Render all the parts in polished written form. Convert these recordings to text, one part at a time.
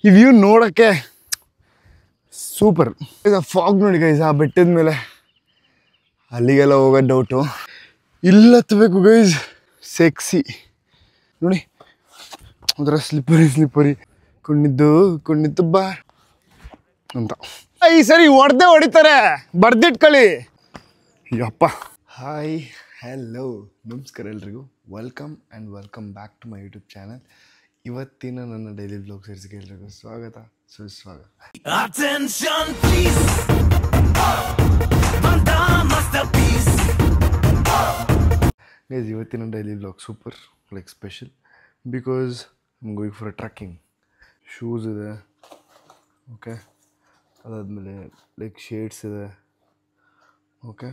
ಈ ವ್ಯೂ ನೋಡೋಕ್ಕೆ super. Fog ನೋಡಿ ಗೈಸ್, ಆ ಬೆಟ್ಟದ ಮೇಲೆ ಅಲ್ಲಿಗೆಲ್ಲ ಹೋಗೋದು ಡೌಟು. ಇಲ್ಲ ಹತ್ತಬೇಕು ಗೈಸ್, ಸೆಕ್ಸಿ ನೋಡಿ, ಒಂಥರ ಸ್ಲಿಪ್ಪರಿ ಕುಣ್ಣಿದ್ದು ಬಾ ಅಂತ. ಈ ಸರಿ ಹೊಡಿತಾರೆ, ಬರ್ದಿಟ್ಕೊಳ್ಳಿ. ಯಪ್ಪ. ಹಾಯ್, ಹಲೋ, ನಮಸ್ಕಾರ ಎಲ್ರಿಗೂ. Welcome back to my YouTube channel. ಇವತ್ತಿನ ನನ್ನ ಡೈಲಿ ವ್ಲಾಗ್ ಸೀರೀಸ್ಗೆ ಎಲ್ರಿಗೂ ಸ್ವಾಗತ, ಸುಸ್ವಾಗತ. ಗೈಸ್, ಇವತ್ತಿನ daily vlog super like special because I am going for a trekking. Shoes ಇದೆ, ಓಕೆ, ಅದಾದಮೇಲೆ ಲೈಕ್ ಶೇಡ್ಸ್ ಇದೆ, ಓಕೆ,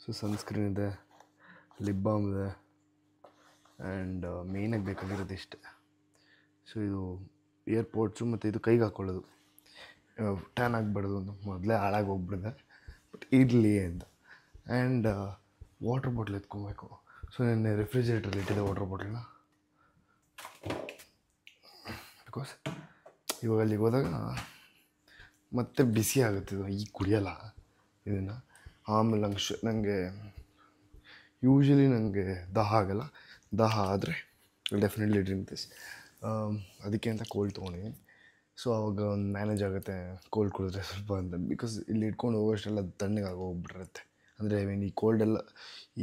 ಸೊ ಸನ್ಸ್ಕ್ರೀನ್ ಇದೆ, ಲಿಪ್ ಬಾಮ್ ಇದೆ, ಆ್ಯಂಡ್ ಮೇಯ್ನಾಗಿ ಬೇಕಾಗಿರೋದು ಇಷ್ಟೆ. ಸೊ ಇದು ಏರ್ಪೋರ್ಟ್ಸು ಮತ್ತು ಇದು ಕೈಗೆ ಹಾಕ್ಕೊಳ್ಳೋದು, ಟ್ಯಾನ್ ಆಗಬಾರ್ದು ಅಂತ ಮೊದಲೇ ಹಾಳಾಗಿ ಹೋಗ್ಬಿಡಿದೆ, ಬಟ್ ಇರಲಿ ಅಂತ. ಆ್ಯಂಡ್ ವಾಟರ್ ಬಾಟ್ಲ್ ಎತ್ಕೊಬೇಕು. ಸೊ ನೆನ್ನೆ ರೆಫ್ರಿಜರೇಟ್ರಲ್ಲಿ ಇಟ್ಟಿದೆ ವಾಟರ್ ಬಾಟ್ಲನ್ನ, ಬಿಕಾಸ್ ಇವಾಗ ಅಲ್ಲಿಗೆ ಹೋದಾಗ ಮತ್ತೆ ಬಿಸಿ ಆಗುತ್ತೆ ಇದು, ಈಗ ಕುಡಿಯೋಲ್ಲ ಇದನ್ನು. ಆಮೇಲೆ ನನಗೆ ಯೂಶ್ವಲಿ ನನಗೆ ದಾಹ ಆಗಲ್ಲ, ದಾಹ ಆದರೆ ಡೆಫಿನೆಟ್ಲಿ ಡ್ರಿಂಕ್ ದಿಸ್. ಅದಕ್ಕೆ ಅಂತ ಕೋಲ್ಡ್ ತೊಗೊಂಡಿದ್ದೀನಿ. ಸೊ ಆವಾಗ ಒಂದು ಮ್ಯಾನೇಜ್ ಆಗುತ್ತೆ ಕೋಲ್ಡ್ ಕುಡಿದ್ರೆ ಸ್ವಲ್ಪ ಅಂತ, ಬಿಕಾಸ್ ಇಲ್ಲಿ ಇಟ್ಕೊಂಡು ಹೋಗೋಷ್ಟೆಲ್ಲ ತಣ್ಣಗೆ ಹೋಗ್ಬಿಟ್ಟಿರುತ್ತೆ. ಅಂದರೆ ಈ ಕೋಲ್ಡೆಲ್ಲ,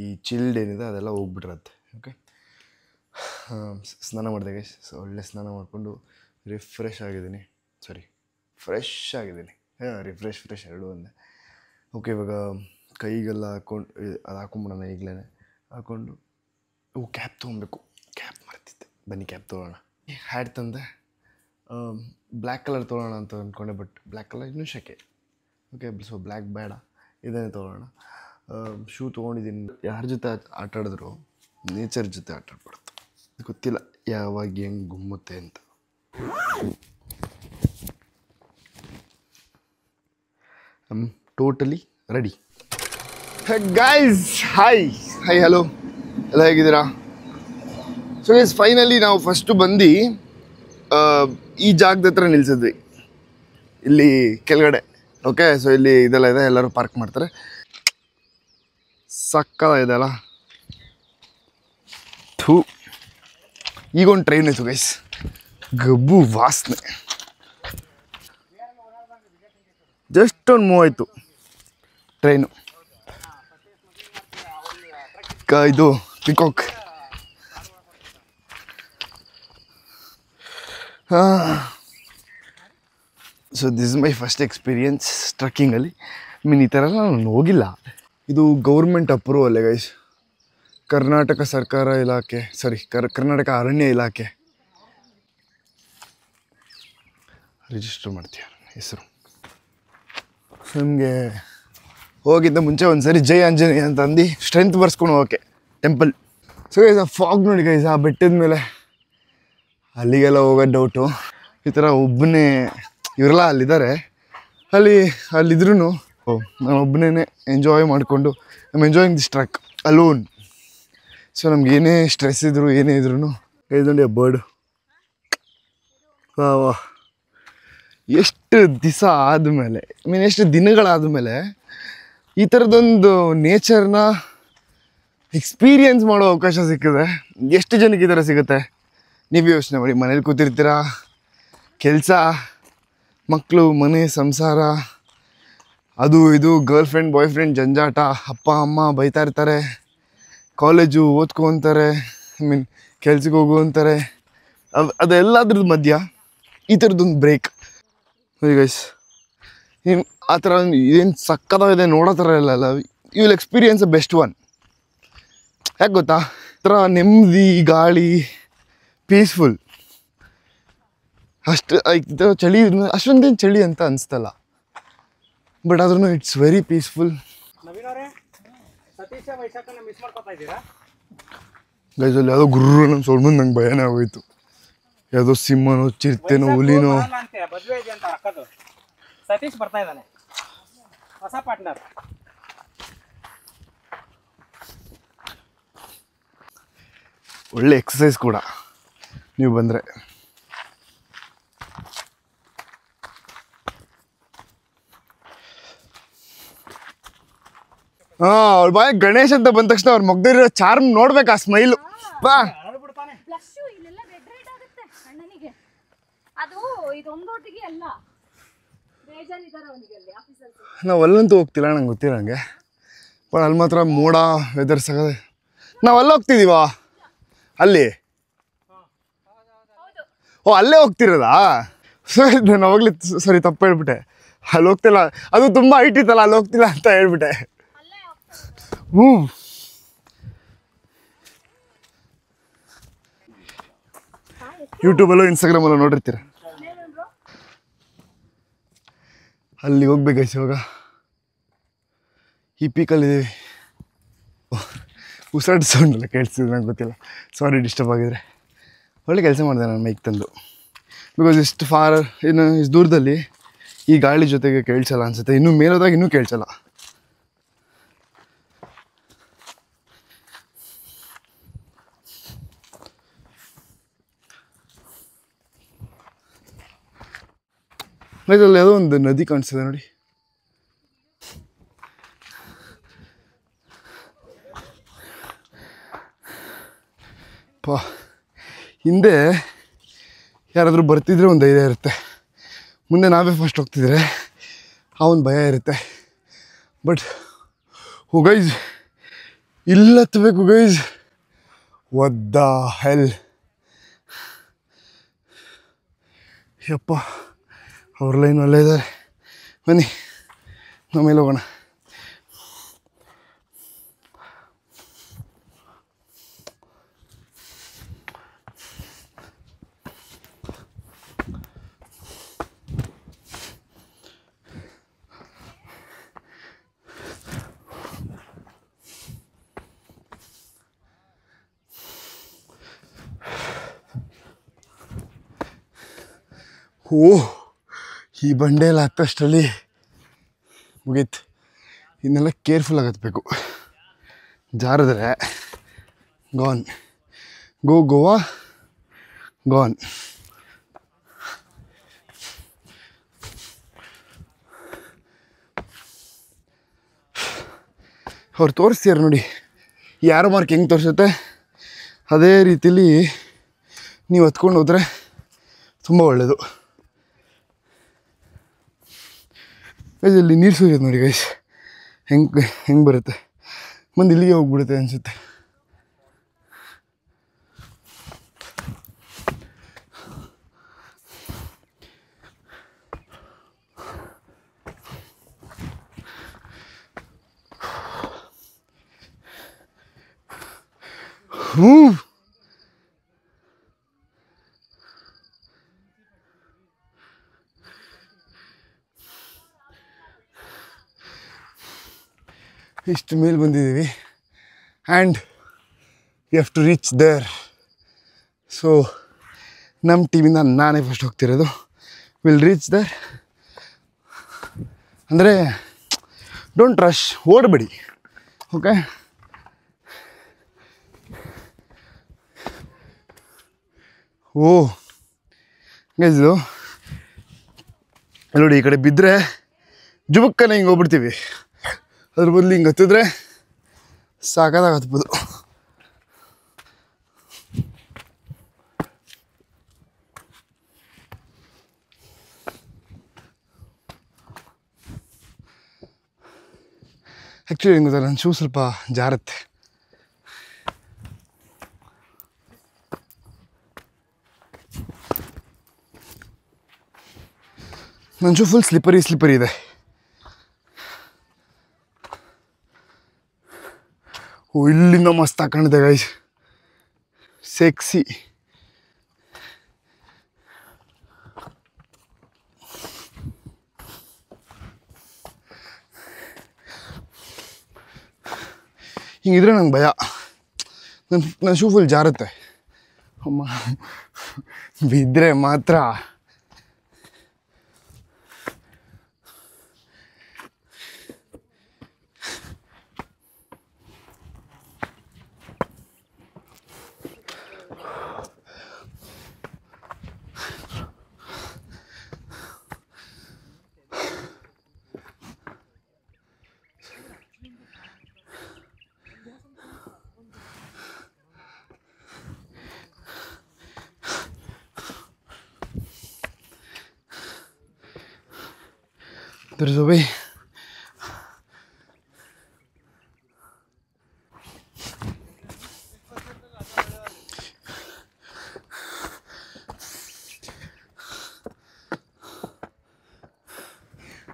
ಈ ಚಿಲ್ಡ್ ಏನಿದೆ ಅದೆಲ್ಲ ಹೋಗ್ಬಿಟ್ಟಿರುತ್ತೆ. ಓಕೆ, ಸ್ನಾನ ಮಾಡಿದೆ ಗೈಸ್. ಸೊ ಒಳ್ಳೆ ಸ್ನಾನ ಮಾಡಿಕೊಂಡು ಫ್ರೆಶ್ ಆಗಿದ್ದೀನಿ. ಫ್ರೆಶ್ ಎರಡೂ ಒಂದೇ. ಓಕೆ, ಇವಾಗ ಕೈಗೆಲ್ಲ ಅದು ಹಾಕೊಂಬಿಡೋಣ. ಈಗಲೇ ಹಾಕ್ಕೊಂಡು ಕ್ಯಾಪ್ ತೊಗೊಬೇಕು. ಕ್ಯಾಪ್ ಮರ್ತಿದ್ದೆ, ಬನ್ನಿ ಕ್ಯಾಪ್ ತೊಗೊಳ್ಳೋಣ. ಹ್ಯಾಟ್ ತಂದೆ, ಬ್ಲ್ಯಾಕ್ ಕಲರ್ ತೊಗೊಳ್ಳೋಣ ಅಂತ ಅಂದ್ಕೊಂಡೆ, ಬಟ್ ಬ್ಲ್ಯಾಕ್ ಕಲರ್ ಇನ್ನೂ ಶೆಕೆ. ಓಕೆ, ಸೊ ಬ್ಲ್ಯಾಕ್ ಬೇಡ, ಇದನ್ನೇ ತೊಗೊಳ್ಳೋಣ. ಶೂ ತೊಗೊಂಡಿದ್ದೀನಿ. ಯಾರ ಜೊತೆ ಆಟ ಆಡಿದ್ರು ನೇಚರ್ ಜೊತೆ ಆಟ ಆಡ್ಬಾರ್ದು, ಗೊತ್ತಿಲ್ಲ ಯಾವಾಗ ಹೆಂಗೆ ಗುಮ್ಮುತ್ತೆ ಅಂತ. I am totally ready. Guys, hi hello, ಎಲ್ಲ ಹೇಗಿದ್ದೀರಾ? ಸೊ ಗೈಸ್, ಫೈನಲಿ ನಾವು ಫಸ್ಟು ಬಂದು ಈ ಜಾಗದ ಹತ್ರ ನಿಲ್ಸಿದ್ವಿ, ಇಲ್ಲಿ ಕೆಳಗಡೆ. ಓಕೆ, ಸೊ ಇಲ್ಲಿ ಇದೆಲ್ಲ ಇದೆ, ಎಲ್ಲರೂ ಪಾರ್ಕ್ ಮಾಡ್ತಾರೆ. ಸಕ್ಕತ್ತಾಗಿದೆ ಅಲ್ಲ. ಈಗೊಂದು ಟ್ರೈನ್ ಇತ್ತು ಗೈಸ್, ಗಬ್ಬು ವಾಸನೆ. ಜಸ್ಟ್ ಒಂದು ಮೂವ್ ಆಯಿತು ಟ್ರೈನು. ಇದು peacock. So this is my first experience ಟ್ರಕ್ಕಿಂಗಲ್ಲಿ. ಈ ಥರ ಎಲ್ಲ ನಾನು ಹೋಗಿಲ್ಲ. ಇದು ಗೌರ್ಮೆಂಟ್ ಅಪ್ರೂವಲ್ಲೇ ಗೈಸ್, ಕರ್ನಾಟಕ ಸರ್ಕಾರ ಇಲಾಖೆ, ಕರ್ನಾಟಕ ಅರಣ್ಯ ಇಲಾಖೆ ರಿಜಿಸ್ಟರ್ ಮಾಡ್ತೀಯ ಹೆಸರು. ಸೊ ನಿಮಗೆ ಹೋಗಿದ್ದ ಮುಂಚೆ ಒಂದು ಸರಿ ಜೈ ಆಂಜನೇಯ ಅಂತ ಅಂದು ಸ್ಟ್ರೆಂತ್ ಬರ್ಸ್ಕೊಂಡು ಹೋಗೋಕ್ಕೆ ಟೆಂಪಲ್. ಸೊ ಗೈಸ್, ಆ ಫಾಗ್ ನೋಡಿ ಗೈಸ್, ಆ ಬೆಟ್ಟದ ಮೇಲೆ ಅಲ್ಲಿಗೆಲ್ಲ ಹೋಗೋದು ಡೌಟು. ಈ ಥರ ಒಬ್ಬನೇ, ಇವರೆಲ್ಲ ಅಲ್ಲಿದ್ದಾರೆ, ಅಲ್ಲಿದ್ರೂ ನಾನು ಒಬ್ಬನೇ ಎಂಜಾಯ್ ಮಾಡಿಕೊಂಡು I enjoying this truck alone. So ನಮ್ಗೆ ಏನೇ ಸ್ಟ್ರೆಸ್ ಇದ್ರು ಏನೇ ಇದ್ರೂ ಇದೊಂದು ಬರ್ಡ್. ವಾ, ಎಷ್ಟು ದಿವಸ ಆದಮೇಲೆ, ಎಷ್ಟು ದಿನಗಳಾದಮೇಲೆ ಈ ಥರದೊಂದು ನೇಚರ್ನ ಎಕ್ಸ್ಪೀರಿಯನ್ಸ್ ಮಾಡೋ ಅವಕಾಶ ಸಿಕ್ಕಿದೆ. ಎಷ್ಟು ಜನಕ್ಕೆ ಈ ಥರ ಸಿಗುತ್ತೆ ನೀವು ಯೋಚನೆ ಮಾಡಿ. ಮನೇಲಿ ಕೂತಿರ್ತೀರ, ಕೆಲಸ, ಮಕ್ಕಳು, ಮನೆ, ಸಂಸಾರ, ಅದು ಇದು, ಗರ್ಲ್ ಫ್ರೆಂಡ್ ಬಾಯ್ ಫ್ರೆಂಡ್ ಜಂಜಾಟ, ಅಪ್ಪ ಅಮ್ಮ ಬೈತಾ ಇರ್ತಾರೆ, ಕಾಲೇಜು ಓದ್ಕೊ ಅಂತಾರೆ, ಕೆಲ್ಸಕ್ಕೆ ಹೋಗು ಅಂತಾರೆ. ಅದೆಲ್ಲದ್ರದ್ದು ಮಧ್ಯ ಈ ಥರದ್ದೊಂದು ಬ್ರೇಕ್ ನೋಡಿ ಗೈಸ್. ಆ ಥರ ಏನು ಸಕ್ಕತ್ತಾಗಿದೆ, ನೋಡೋ ಥರ ಇಲ್ಲ. You will experience a best one. ಯಾಕೆ ಗೊತ್ತಾ? ಈ ಥರ ನೆಮ್ಮದಿ, ಗಾಳಿ, ಪೀಸ್ಫುಲ್. ಅಷ್ಟು ಚಳಿ, ಅಷ್ಟೊಂದೇನು ಚಳಿ ಅಂತ ಅನಿಸ್ತಲ್ಲ, ಬಟ್ ಆದ್ರೂ ಇಟ್ಸ್ ವೆರಿ ಪೀಸ್ಫುಲ್. ಗೈಸ್, ಅಲ್ಲಿ ಯಾವುದೋ ಗುರ್ರು ನಮ್ಮ ಸೌಂಡ್ ಬಂದು ನಂಗೆ ಭಯನೇ ಆಗೋಯ್ತು. ಯಾವುದೋ ಸಿಂಹನೋ, ಚಿರತೆನೋ, ಹುಲಿನೋ. ಸತೀಶ್ ಬರ್ತಾ ಇದ್ದಾನೆ, ಹೊಸ ಪಾರ್ಟ್ನರ್. ಒಳ್ಳೆ ಎಕ್ಸಸೈಸ್ ಕೂಡ ನೀವು ಬಂದರೆ. ಹಾ ಅವ್ರ ಬಾಯ್ ಗಣೇಶ್ ಅಂತ ಬಂದ ತಕ್ಷಣ ಅವ್ರ ಮುಗ್ದಿರೋ ಚಾರ್ಮ್ ನೋಡ್ಬೇಕು, ಆ ಸ್ಮೈಲು. ಬಾ ನಾವು ಅಲ್ಲಂತೂ ಹೋಗ್ತಿಲ್ಲ, ನಂಗೆ ಗೊತ್ತಿಲ್ಲ. ನಂಗೆ ಬಟ್ ಅಲ್ಲಿ ಮಾತ್ರ ಮೋಡ ವೆದರ್ ಸಿಗದೆ. ನಾವು ಅಲ್ಲಿ ಹೋಗ್ತಿದ್ದೀವಾ? ಅಲ್ಲಿ ಓ ಅಲ್ಲೇ ಹೋಗ್ತಿರೋದಾ? ಸರಿ ನಾನು ಅವಾಗಲೇ ಸರಿ ತಪ್ಪು ಹೇಳ್ಬಿಟ್ಟೆ. ಅಲ್ಲಿ ಹೋಗ್ತಿಲ್ಲ, ಅದು ತುಂಬ ಹೈಟ್ ಇತ್ತಲ್ಲ, ಅಲ್ಲಿ ಹೋಗ್ತಿಲ್ಲ ಅಂತ ಹೇಳ್ಬಿಟ್ಟೆ. ಹ್ಞೂ ಯೂಟ್ಯೂಬಲ್ಲೂ ಇನ್ಸ್ಟಾಗ್ರಾಮಲ್ಲೂ ನೋಡಿರ್ತೀರ. ಅಲ್ಲಿ ಹೋಗ್ಬೇಕು ಇವಾಗ. ಈ ಪೀಕಲ್ಲಿದ್ದೀವಿ. ಉಸಿರಾಟ ಸೌಂಡ್ ಎಲ್ಲ ಕೇಳಿಸ್ತಿದ್ರು, ನಂಗೆ ಗೊತ್ತಿಲ್ಲ, ಸಾರಿ ಡಿಸ್ಟರ್ಬ್ ಆಗಿದ್ರೆ. ಒಳ್ಳೆ ಕೆಲಸ ಮಾಡಿದೆ ನಾನು ಮೈಕ್ ತಂದು. ಬಿಕಾಸ್ ಇಷ್ಟು ಇಷ್ಟು ದೂರದಲ್ಲಿ ಈ ಗಾಳಿ ಜೊತೆಗೆ ಕೇಳಿಸಲ್ಲ ಅನಿಸುತ್ತೆ. ಇನ್ನೂ ಮೇಲೋದಾಗ ಇನ್ನೂ ಕೇಳಿಸಲ್ಲ. ಇದರಲ್ಲಿ ಯಾವುದೋ ಒಂದು ನದಿ ಕಾಣಿಸ್ತದೆ ನೋಡಿ. ಹಿಂದೆ ಯಾರಾದರೂ ಬರ್ತಿದ್ರೆ ಒಂದು ಧೈರ್ಯ ಇರುತ್ತೆ, ಮುಂದೆ ನಾವೇ ಫಸ್ಟ್ ಹೋಗ್ತಿದ್ರೆ ಅವನ ಭಯ ಇರುತ್ತೆ. ಬಟ್ ಗೈಸ್ ಇಲ್ಲ ಹತ್ತಬೇಕು ಗೈಸ್, ವಾಟ್ ದ ಹೆಲ್. ಯಪ್ಪ ಅವ್ರ ಲೈನ್ ಒಳ್ಳೆ ಇದ್ದಾರೆ. ಬನ್ನಿ ನಾವು ಮೇಲೆ ಹೋಗೋಣ. ಓಹ್ ಈ ಬಂಡೆಯಲ್ಲಿ ಹತ್ತಷ್ಟರಲ್ಲಿ ಮುಗೀತು. ಇನ್ನೆಲ್ಲ ಕೇರ್ಫುಲ್ ಆಗತ್ಬೇಕು, ಜಾರಿದ್ರೆ ಗಾನ್. ಗೋವಾ ಗಾನ್. ಅವ್ರು ತೋರಿಸ್ತೀರ ನೋಡಿ, ಯಾರೋ ಮಾರ್ಕ್ ಹೆಂಗೆ ತೋರಿಸುತ್ತೆ ಅದೇ ರೀತಿಲಿ ನೀವು ಹತ್ಕೊಂಡು ಹೋದರೆ ತುಂಬ ಒಳ್ಳೆಯದು. ಗೈಸ್ ಇಲ್ಲಿ ನೀರು ಸುರಿಯೋದು ನೋಡಿ ಗೈಸ್, ಹೆಂಗೆ ಬರುತ್ತೆ. ಮುಂದೆ ಇಲ್ಲಿಗೆ ಹೋಗ್ಬಿಡುತ್ತೆ ಅನಿಸುತ್ತೆ. ಇಷ್ಟು ಮೇಲೆ ಬಂದಿದ್ದೀವಿ and you have to reach there. So ನಮ್ಮ ಟೀಮಿಂದ ನಾನೇ ಫಸ್ಟ್ ಹೋಗ್ತಿರೋದು. Will reach there. ಅಂದರೆ ಡೋಂಟ್ ರಶ್, ಓಡಬೇಡಿ, ಓಕೆ? ಓಹ್ ಗೈಸ್ ಇದು ನೋಡಿ, ಈ ಕಡೆ ಬಿದ್ದರೆ ಜುಬಕ್ಕನೆ ಹಿಂಗೆ ಹೋಗ್ಬಿಡ್ತೀವಿ. ಅದ್ರ ಬದಲು ಹಿಂಗೆ ಹತ್ತಿದ್ರೆ ಸಾಕಾದಾಗ ಹತ್ಬೋದು. ಆ್ಯಕ್ಚುಲಿ ಹೆಂಗೆ ಗೊತ್ತಾ, ನನ್ನ ಶೂ ಸ್ವಲ್ಪ ಜಾರುತ್ತೆ. ನನ್ನ ಶೂ ಫುಲ್ ಸ್ಲಿಪ್ಪರಿ ಇದೆ. ಓ ಇಲ್ಲಿಂದ ಮಸ್ತ್ ಹಾಕೊಂಡಿದೆ ಗೈಸ್, ಸೆಕ್ಸಿ. ಹಿಂಗಿದ್ರೆ ನಂಗೆ ಭಯ, ನನ್ನ ಶೂ ಫುಲ್ ಜಾರುತ್ತೆ. ಅಮ್ಮ ಬಿದ್ದರೆ ಮಾತ್ರ There is a way.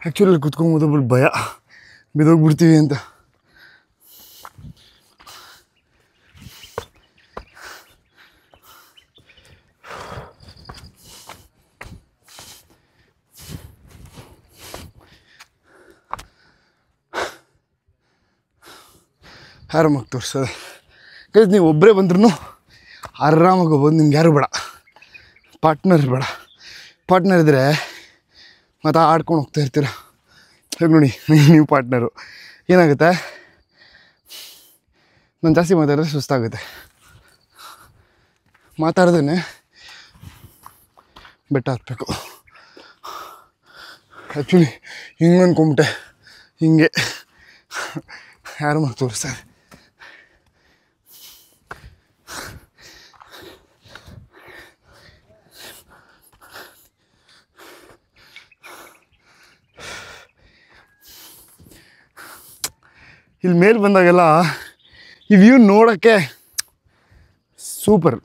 Actually ಕುತ್ಕೊಂಬೋದು ಬಟ್ ಭಯ ಬಿದ್ದೋಗ್ಬಿಡ್ತೀವಿ ಅಂತ. ಆರಾಮಾಗಿ ತೋರಿಸೋದೆ ಗೈಸ್. ನೀವು ಒಬ್ಬರೇ ಬಂದ್ರೂ ಆರಾಮಾಗಿ ಹೋಗ್ಬೋದು, ನಿಮ್ಗೆ ಯಾರು ಬೇಡ, ಪಾರ್ಟ್ನರ್ ಬೇಡ. ಪಾರ್ಟ್ನರ್ ಇದ್ದರೆ ಮತ್ತು ಆಡ್ಕೊಂಡು ಹೋಗ್ತಾ ಇರ್ತೀರ. ಹೇಗೆ ನೋಡಿ, ನೀವು ಪಾರ್ಟ್ನರು ಏನಾಗುತ್ತೆ, ನಾನು ಜಾಸ್ತಿ ಮಾತಾಡಿದ್ರೆ ಸುಸ್ತಾಗುತ್ತೆ. ಮಾತಾಡ್ದೇ ಬೆಟ್ಟ ಹತ್ಬೇಕು. ಆ್ಯಕ್ಚುಲಿ ಹಿಂಗೆ ಅಂದ್ಕೊಂಬಿಟ್ಟೆ, ಹಿಂಗೆ ಆರಾಮಾಗಿ ತೋರಿಸ್ತಾರೆ. ಇಲ್ಲಿ ಮೇಲೆ ಬಂದಾಗೆಲ್ಲ ಈ ವ್ಯೂ ನೋಡೋಕ್ಕೆ ಸೂಪರ್.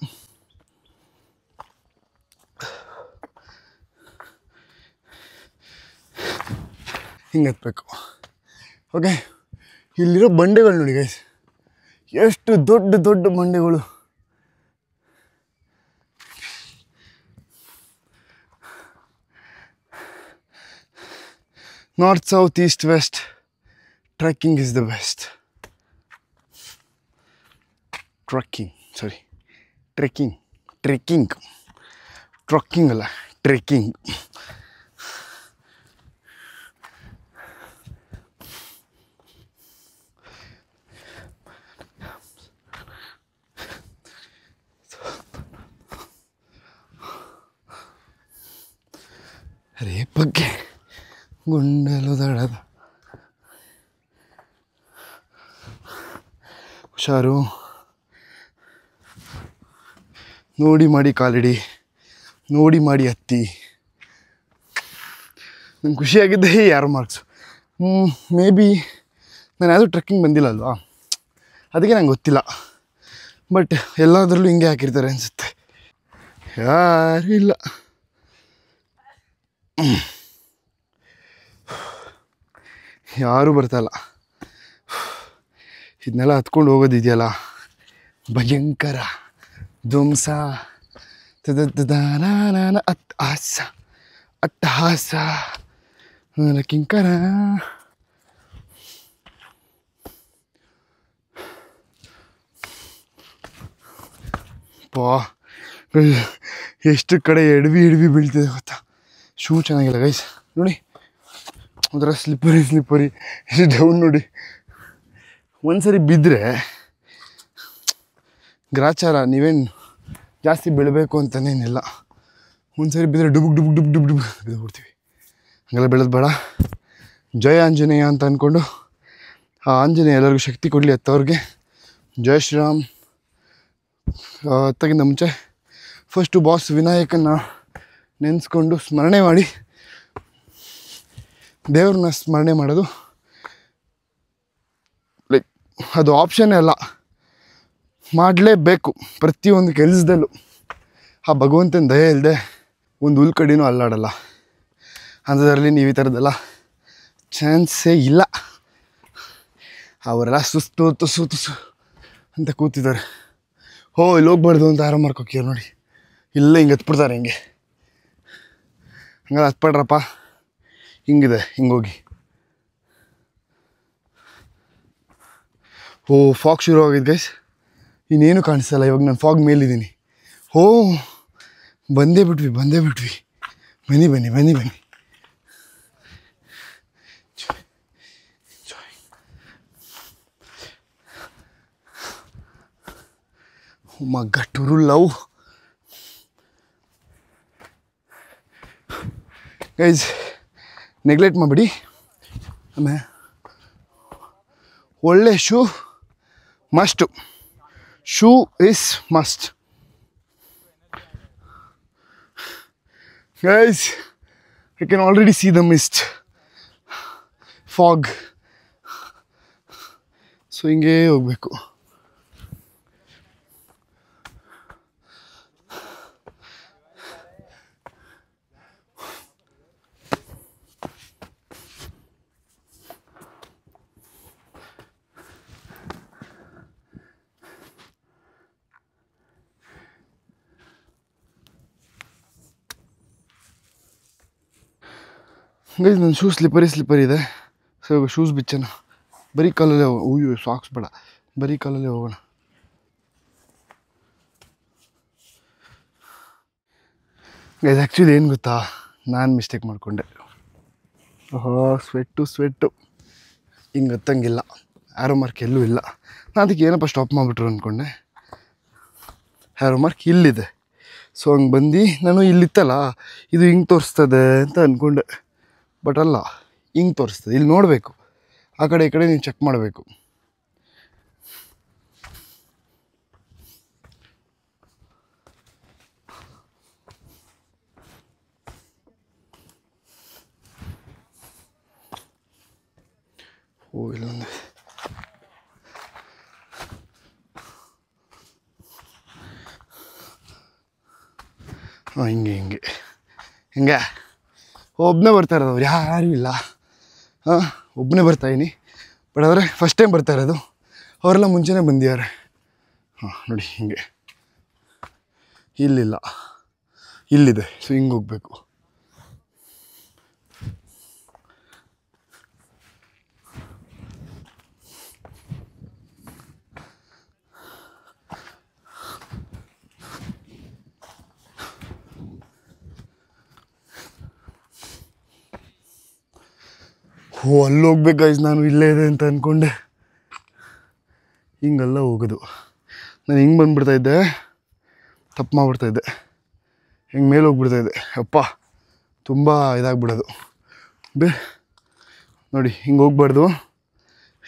ಹಿಂಗೆ ಹತ್ಬೇಕು. ಓಕೆ, ಇಲ್ಲಿರೋ ಬಂಡೆಗಳು ನೋಡಿ ಗೈಸ್, ಎಷ್ಟು ದೊಡ್ಡ ದೊಡ್ಡ ಬಂಡೆಗಳು. North, south, east, west, trekking is the best. Trekking ಅಲ್ಲ, trekking. ಅರೇ ಬಗ್ಗೆ ಗುಂಡಲು ದಡದ ಹುಷಾರು, ನೋಡಿ ಮಾಡಿ ಕಾಲಿಡಿ, ನೋಡಿ ಮಾಡಿ ಹತ್ತಿ. ನಂಗೆ ಖುಷಿಯಾಗಿದ್ದೆ ಯಾರು ಮಾರ್ಕ್ಸು. ಮೇ ಬಿ ನಾನು ಯಾವುದೂ ಟ್ರೆಕ್ಕಿಂಗ್ ಬಂದಿಲ್ಲ ಅಲ್ವಾ, ಅದಕ್ಕೆ ನಂಗೆ ಗೊತ್ತಿಲ್ಲ. ಬಟ್ ಎಲ್ಲದರಲ್ಲೂ ಹಿಂಗೆ ಹಾಕಿರ್ತಾರೆ ಅನಿಸುತ್ತೆ. ಯಾರೂ ಇಲ್ಲ. ಯಾರೂ ಬರ್ತಾಯಿಲ್ಲ. ಇದನ್ನೆಲ್ಲ ಹತ್ಕೊಂಡು ಹೋಗೋದಿದೆಯಲ್ಲ, ಭಯಂಕರ ಧ್ವಂಸ. ಅಟ್ಟಹಾಸ ಕಿಂಕರ. ಎಷ್ಟು ಕಡೆ ಎಡವಿ ಬೀಳ್ತಿದೆ ಗೊತ್ತಾ. ಶೂ ಚೆನ್ನಾಗಿಲ್ಲ ಗೈಸ್, ನೋಡಿ ಒಂಥರ ಸ್ಲಿಪ್ಪರಿ ಎಷ್ಟು ಡೌನ್ ನೋಡಿ. ಒಂದ್ಸರಿ ಬಿದ್ದರೆ ಗ್ರಾಚಾರ, ನೀವೇನು ಜಾಸ್ತಿ ಬೀಳಬೇಕು ಅಂತನೇನಿಲ್ಲ. ಒಂದ್ಸರಿ ಬಿದ್ದರೆ ಡುಬುಕ್ ಬಿದ್ದುಬಿಡ್ತೀವಿ. ಹಂಗೆಲ್ಲ ಬೀಳೋದು ಬೇಡ. ಜಯ ಆಂಜನೇಯ ಅಂತ ಅಂದ್ಕೊಂಡು ಆ ಆಂಜನೇಯ ಎಲ್ಲರಿಗೂ ಶಕ್ತಿ ಕೊಡಲಿ. ಹತ್ತವ್ರಿಗೆ ಜಯ ಶ್ರೀರಾಮ್. ಹತ್ತಕ್ಕಿಂತ ಮುಂಚೆ ಫಸ್ಟು ಬಾಸ್ ವಿನಾಯಕನ ನೆನೆಸ್ಕೊಂಡು ಸ್ಮರಣೆ ಮಾಡಿ, ದೇವ್ರನ್ನ ಸ್ಮರಣೆ ಮಾಡೋದು ಲೈಕ್ ಅದು ಆಪ್ಷನ್ನೇ ಅಲ್ಲ, ಮಾಡಲೇಬೇಕು ಪ್ರತಿಯೊಂದು ಕೆಲಸದಲ್ಲೂ. ಆ ಭಗವಂತನ ದಯೆ ಇಲ್ಲದೆ ಒಂದು ಹುಲ್ಕಡಿನೂ ಅಲ್ಲಾಡಲ್ಲ. ಅಂಥದ್ರಲ್ಲಿ ನೀವು ಈ ಥರದ್ದೆಲ್ಲ ಚಾನ್ಸೇ ಇಲ್ಲ. ಅವರೆಲ್ಲ ಸುಸ್ತು ಅಂತ ಕೂತಿದ್ದಾರೆ. ಇಲ್ಲಿ ಹೋಗ್ಬಾರ್ದು ಅಂತ ಆರಾಮ ಮಾಡ್ಕೋಕ್ಯಾರ ನೋಡಿ. ಇಲ್ಲೇ ಹಿಂಗೆ ಹತ್ಬಿಡ್ತಾರೆ. ಹಿಂಗೆ ಹಂಗಾರೆ ಹತ್ಬೇಡ್ರಪ್ಪ, ಹಿಂಗಿದೆ, ಹಿಂಗೋಗಿ. ಫಾಗ್ ಶುರು ಆಗಿದೆ ಗೈಸ್. ಇನ್ನೇನು ಕಾಣಿಸಲ್ಲ. ಇವಾಗ ನಾನು ಫಾಗ್ ಮೇಲಿದ್ದೀನಿ. ಬಂದೇ ಬಿಟ್ವಿ. ಬನ್ನಿ. ಮಗ್ಗ ಟುರು ಲವ್ ಗೈಸ್, ನೆಗ್ಲೆಕ್ಟ್ ಮಾಡಿಬಿಡಿ. ಆಮೇಲೆ ಒಳ್ಳೆ shoe must. Shoe is must guys. I can already C the mist. Fog. So ಹಿಂಗೇ ಹೋಗಬೇಕು. ಗೈಸ್ ನನ್ನ ಶೂಸ್ ಸ್ಲಿಪ್ಪರಿ ಇದೆ. ಸೊ ಇವಾಗ ಶೂಸ್ ಬಿಚ್ಚೋಣ. ಬರೀ ಕಾಲಲ್ಲೇ ಅಯ್ಯೋ ಸಾಕ್ಸ್ ಬೇಡ, ಬರೀ ಕಾಲಲ್ಲೇ ಹೋಗೋಣ. ಗೈಸ್ ಆ್ಯಕ್ಚುಲಿ ಏನು ಗೊತ್ತಾ, ನಾನು ಮಿಸ್ಟೇಕ್ ಮಾಡಿಕೊಂಡೆ. ಸ್ವೆಟ್ಟು ಹಿಂಗೆ ಹತ್ತಂಗಿಲ್ಲ, ಆ್ಯರೋ ಮಾರ್ಕ್ ಎಲ್ಲೂ ಇಲ್ಲ. ನಾನು ಅದಕ್ಕೆ ಏನಪ್ಪ ಸ್ಟಾಪ್ ಮಾಡಿಬಿಟ್ರು ಅಂದ್ಕೊಂಡೆ. ಆ್ಯರೋ ಮಾರ್ಕ್ ಇಲ್ಲಿದೆ. ಸೊ ಹಂಗೆ ಬಂದು ನಾನು ಇಲ್ಲಿತ್ತಲ್ಲ, ಇದು ಹಿಂಗೆ ತೋರಿಸ್ತದೆ ಅಂತ ಅಂದ್ಕೊಂಡೆ. ಬಟ್ ಅಲ್ಲ, ಹಿಂಗೆ ತೋರಿಸ್ತದೆ. ಇಲ್ಲಿ ನೋಡಬೇಕು, ಆ ಕಡೆ ಈ ಕಡೆ ನೀವು ಚೆಕ್ ಮಾಡಬೇಕು. ಇಲ್ಲೊಂದು ಹಾಂ ಹಿಂಗೆ ಒಬ್ಬನೇ ಬರ್ತಾ ಇರೋದು, ಅವ್ರು ಯಾರೂ ಇಲ್ಲ. ಒಬ್ಬನೇ ಬರ್ತಾಯಿನಿ. ಬಟ್ ಆದರೆ ಫಸ್ಟ್ ಟೈಮ್ ಬರ್ತಾ ಇರೋದು. ಅವರೆಲ್ಲ ಮುಂಚೆನೇ ಬಂದಿದ್ದಾರೆ. ನೋಡಿ ಹಿಂಗೆ, ಇಲ್ಲಿಲ್ಲ, ಇಲ್ಲಿದೆ. ಸೊ ಹಿಂಗೆ ಹೋಗ್ಬೇಕು. ಅಲ್ಲಿ ಹೋಗ್ಬೇಕು ಗೈಸ್. ನಾನು ಇಲ್ಲೇ ಇದೆ ಅಂತ ಅಂದ್ಕೊಂಡೆ. ಹಿಂಗೆಲ್ಲ ಹೋಗೋದು. ನಾನು ಹಿಂಗೆ ಬಂದುಬಿಡ್ತಾಯಿದ್ದೆ, ತಪ್ಪು ಮಾಡಿಬಿಡ್ತಾಯಿದ್ದೆ. ಹಿಂಗೆ ಮೇಲೆ ಹೋಗ್ಬಿಡ್ತಾಯಿದ್ದೆ. ಅಪ್ಪ ತುಂಬ ಇದಾಗ್ಬಿಡೋದು. ನೋಡಿ ಹಿಂಗೆ ಹೋಗ್ಬಾರ್ದು,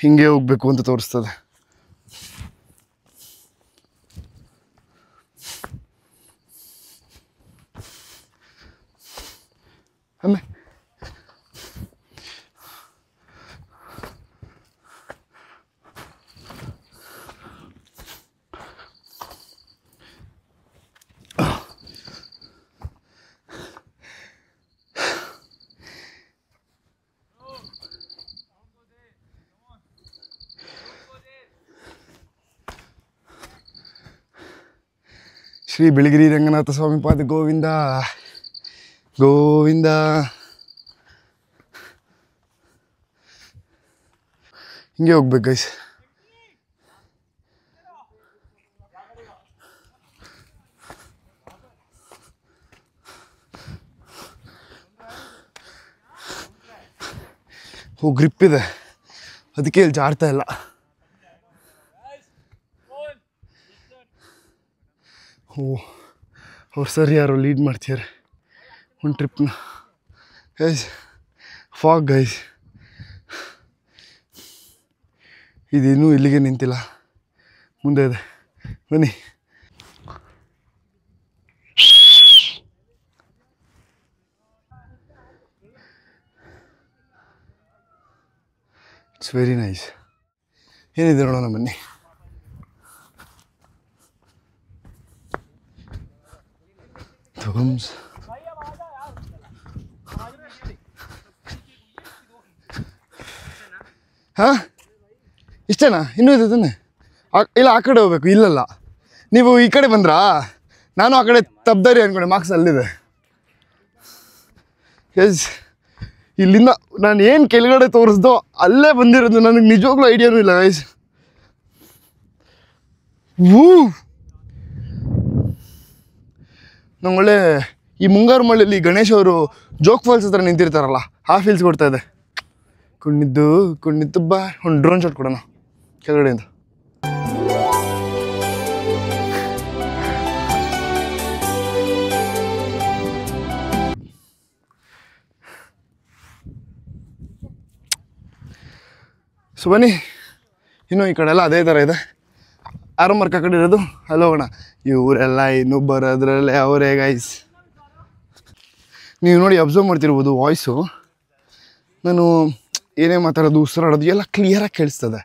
ಹಿಂಗೆ ಹೋಗಬೇಕು ಅಂತ ತೋರಿಸ್ತದೆ. ಆಮೇಲೆ ಶ್ರೀ ಬಿಳಿಗಿರಿ ರಂಗನಾಥ ಸ್ವಾಮಿ ಪಾದ ಗೋವಿಂದ ಗೋವಿಂದ. ಹಿಂಗೆ ಹೋಗ್ಬೇಕು ಗೈಸ್. ಗ್ರಿಪ್ ಇದೆ, ಅದಕ್ಕೆ ಇಲ್ಲಿ ಜಾಡ್ತಾ ಇಲ್ಲ. ಅವ್ರು ಸರಿ ಯಾರೋ ಲೀಡ್ ಮಾಡ್ತಿದ್ದಾರೆ ಒಂದು ಟ್ರಿಪ್ನ. ಗೈಸ್ ಫಾಗ್ ಗೈಸ್, ಇದೇನೂ ಇಲ್ಲಿಗೆ ನಿಂತಿಲ್ಲ, ಮುಂದೆ ಇದೆ. ಬನ್ನಿ. It's very nice. ಏನಿದೆ ನೋಡೋಣ ಬನ್ನಿ. ಥಮ್ಸ್ ಹಾಂ ಇಷ್ಟೇನಾ? ಇನ್ನೂ ಇದೆ ತಾನೆ? ಇಲ್ಲ ಆ ಕಡೆ ಹೋಗ್ಬೇಕು. ಇಲ್ಲಲ್ಲ, ನೀವು ಈ ಕಡೆ ಬಂದ್ರಾ? ನಾನು ಆ ಕಡೆ ತಪ್ದಾರಿ ಅಂದ್ಕೊಂಡೆ. ಮಾರ್ಕ್ಸ್ ಅಲ್ಲಿದೆ. ಎಸ್, ಇಲ್ಲಿಂದ ನಾನು ಏನು ಕೆಳಗಡೆ ತೋರಿಸ್ದೋ ಅಲ್ಲೇ ಬಂದಿರೋದು. ನನಗೆ ನಿಜವಾಗ್ಲೂ ಐಡಿಯಾನೂ ಇಲ್ಲ ಗೈಸ್. ನಂಗೆ ಒಳ್ಳೆ ಈ ಮುಂಗಾರು ಮಳೆಯಲ್ಲಿ ಗಣೇಶ್ ಅವರು ಜೋಗ್ ಫಾಲ್ಸ್ ಹತ್ರ ನಿಂತಿರ್ತಾರಲ್ಲ, ಆ ಫೀಲ್ಸ್ ಕೊಡ್ತಾ ಇದೆ. ಕುಣ್ಣಿದ್ದು ಬಾ, ಒಂದು ಡ್ರೋನ್ ಶಾಟ್ ಕೊಡೋಣ ಕೆಳಗಡೆಯಿಂದ. ಸೊ ಬನ್ನಿ, ಇನ್ನೂ ಈ ಕಡೆ ಎಲ್ಲ ಅದೇ ಥರ ಇದೆ. ಆರೋ ಮಾರ್ಕ್ ಆ ಕಡೆ ಇರೋದು, ಅಲ್ಲಿ ಹೋಗೋಣ. ಇವರೆಲ್ಲ ಇನ್ನೂ ಬರೋದ್ರಲ್ಲೇ ಅವರೇ ಗೈಸ್. ನೀವು ನೋಡಿ ಅಬ್ಸರ್ವ್ ಮಾಡ್ತಿರ್ಬೋದು ವಾಯ್ಸು. ನಾನು ಏನೇ ಮಾತಾಡೋದು ಉಸಿರಾಡೋದು ಎಲ್ಲ ಕ್ಲಿಯರಾಗಿ ಕೇಳಿಸ್ತದೆ.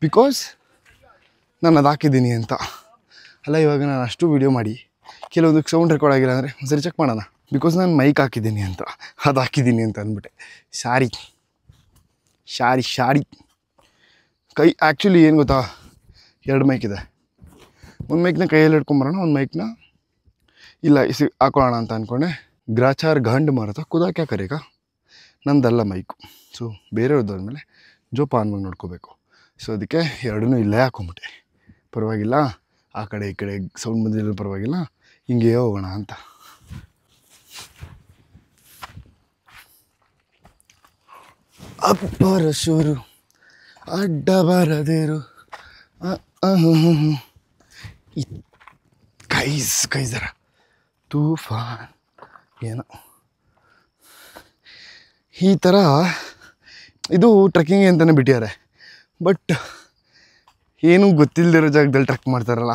ಬಿಕಾಸ್ ನಾನು ಅದು ಹಾಕಿದ್ದೀನಿ ಅಂತ. ಅಲ್ಲ ಇವಾಗ ನಾನು ಅಷ್ಟು ವೀಡಿಯೋ ಮಾಡಿ ಕೆಲವೊಂದಕ್ಕೆ ಸೌಂಡ್ ರೆಕಾರ್ಡ್ ಆಗಿಲ್ಲ ಅಂದರೆ ಒಂದ್ಸರಿ ಚೆಕ್ ಮಾಡೋಣ. ಬಿಕಾಸ್ ನಾನು ಮೈಕ್ ಹಾಕಿದ್ದೀನಿ ಅಂತ, ಅದು ಹಾಕಿದ್ದೀನಿ ಅಂತ ಅಂದ್ಬಿಟ್ಟೆ. ಶಾರಿ ಕೈ ಆ್ಯಕ್ಚುಲಿ ಏನು ಗೊತ್ತಾ, 2 ಮೈಕ್ ಇದೆ. ಒಂದು ಮೈಕ್ನ ಕೈಯಲ್ಲಿ ಹಿಡ್ಕೊಂಬರೋಣ, ಒಂದು ಮೈಕ್ನ ಇಲ್ಲ ಹಾಕೊಳ್ಳೋಣ ಅಂತ ಅಂದ್ಕೊಂಡೆ. ಗ್ರಾಚಾರ್ ಗಂಡು ಮಾರತ ಖುದಾ ಕ್ಯಾ ಕರೇಗ, ನಂದಲ್ಲ ಮೈಕು. ಸೊ ಬೇರೆಯವ್ರದ್ದಾದ್ಮೇಲೆ ಜೋಪಾನವಾಗಿ ನೋಡ್ಕೋಬೇಕು. ಸೊ ಅದಕ್ಕೆ 2 ಇಲ್ಲೇ ಹಾಕೊಂಬಿಟ್ಟೆ. ಪರವಾಗಿಲ್ಲ, ಆ ಕಡೆ ಈ ಕಡೆ ಸೌಂಡ್ ಬಂದಿರೋ ಪರವಾಗಿಲ್ಲ, ಹಿಂಗೆ ಹೋಗೋಣ ಅಂತ. ಅಬ್ಬರ ಶೂರು ಅಡ್ಡ ಬರದೇರು ಕೈಸರ ತೂಫಾನ್ ಏನೋ ಈ ಥರ. ಇದು ಟ್ರೆಕ್ಕಿಂಗ್ ಅಂತಲೇ ಬಿಟ್ಟಿದ್ದಾರೆ. ಬಟ್ ಏನೂ ಗೊತ್ತಿಲ್ಲದಿರೋ ಜಾಗದಲ್ಲಿ ಟ್ರೆಕ್ ಮಾಡ್ತಾರಲ್ಲ